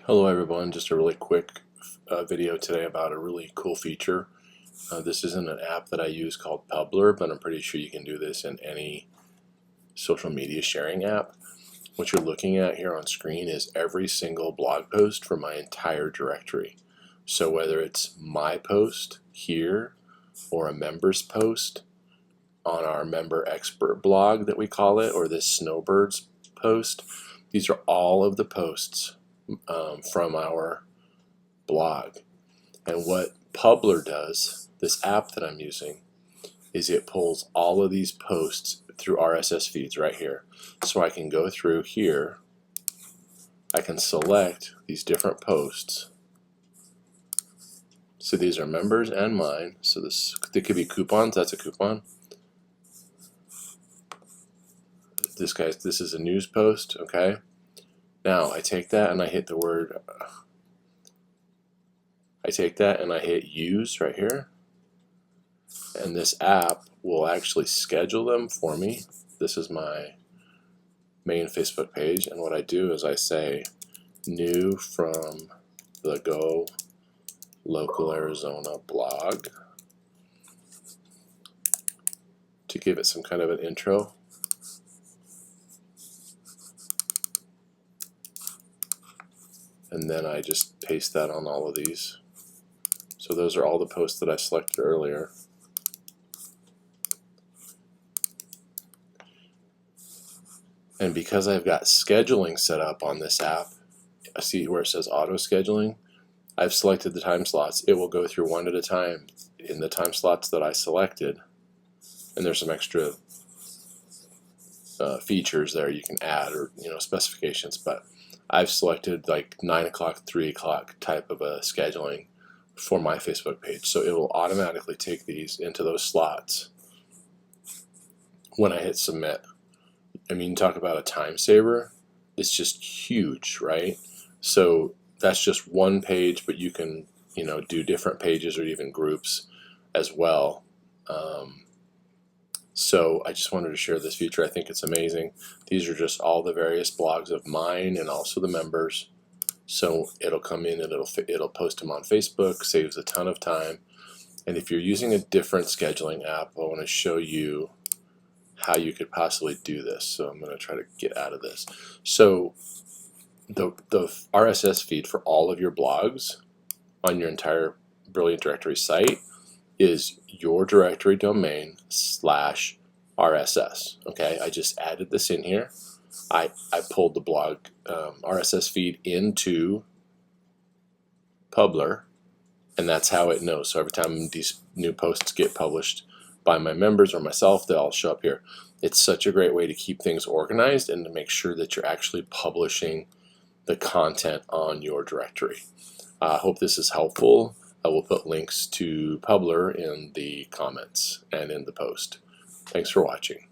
Hello everyone, just a really quick video today about a really cool feature. This isn't an app that I use called Publer, but I'm pretty sure you can do this in any social media sharing app. What you're looking at here on screen is every single blog post for my entire directory. So whether it's my post here or a member's post on our member expert blog that we call it, or this snowbirds post, these are all of the posts from our blog. And what Publer does, this app that I'm using, is it pulls all of these posts through RSS feeds right here. So I can go through here, I can select these different posts. So these are members and mine. So they could be coupons, that's a coupon. This is a news post, okay? Now I take that and I hit the word, I hit use right here, and this app will actually schedule them for me. This is my main Facebook page, and what I do is I say new from the Go Local Arizona blog to give it some kind of an intro. And then I just paste that on all of these. So those are all the posts that I selected earlier. And because I've got scheduling set up on this app, see where it says auto scheduling, I've selected the time slots. It will go through one at a time in the time slots that I selected. And there's some extra features there you can add, or specifications, but I've selected like 9 o'clock, 3 o'clock type of a scheduling for my Facebook page. So it will automatically take these into those slots when I hit submit. I mean, talk about a time saver. It's just huge, right? So that's just one page, but you can do different pages or even groups as well. So I just wanted to share this feature. I think it's amazing. These are just all the various blogs of mine and also the members. So it'll come in and it'll post them on Facebook, saves a ton of time. And if you're using a different scheduling app, I want to show you how you could possibly do this. So I'm going to try to get out of this. So the RSS feed for all of your blogs on your entire Brilliant Directory site is your directory domain /RSS. Okay, I just added this in here. I pulled the blog RSS feed into Publer, and that's how it knows. So every time these new posts get published by my members or myself, they'll all show up here. It's such a great way to keep things organized and to make sure that you're actually publishing the content on your directory. I hope this is helpful. I will put links to Publer in the comments and in the post. Thanks for watching.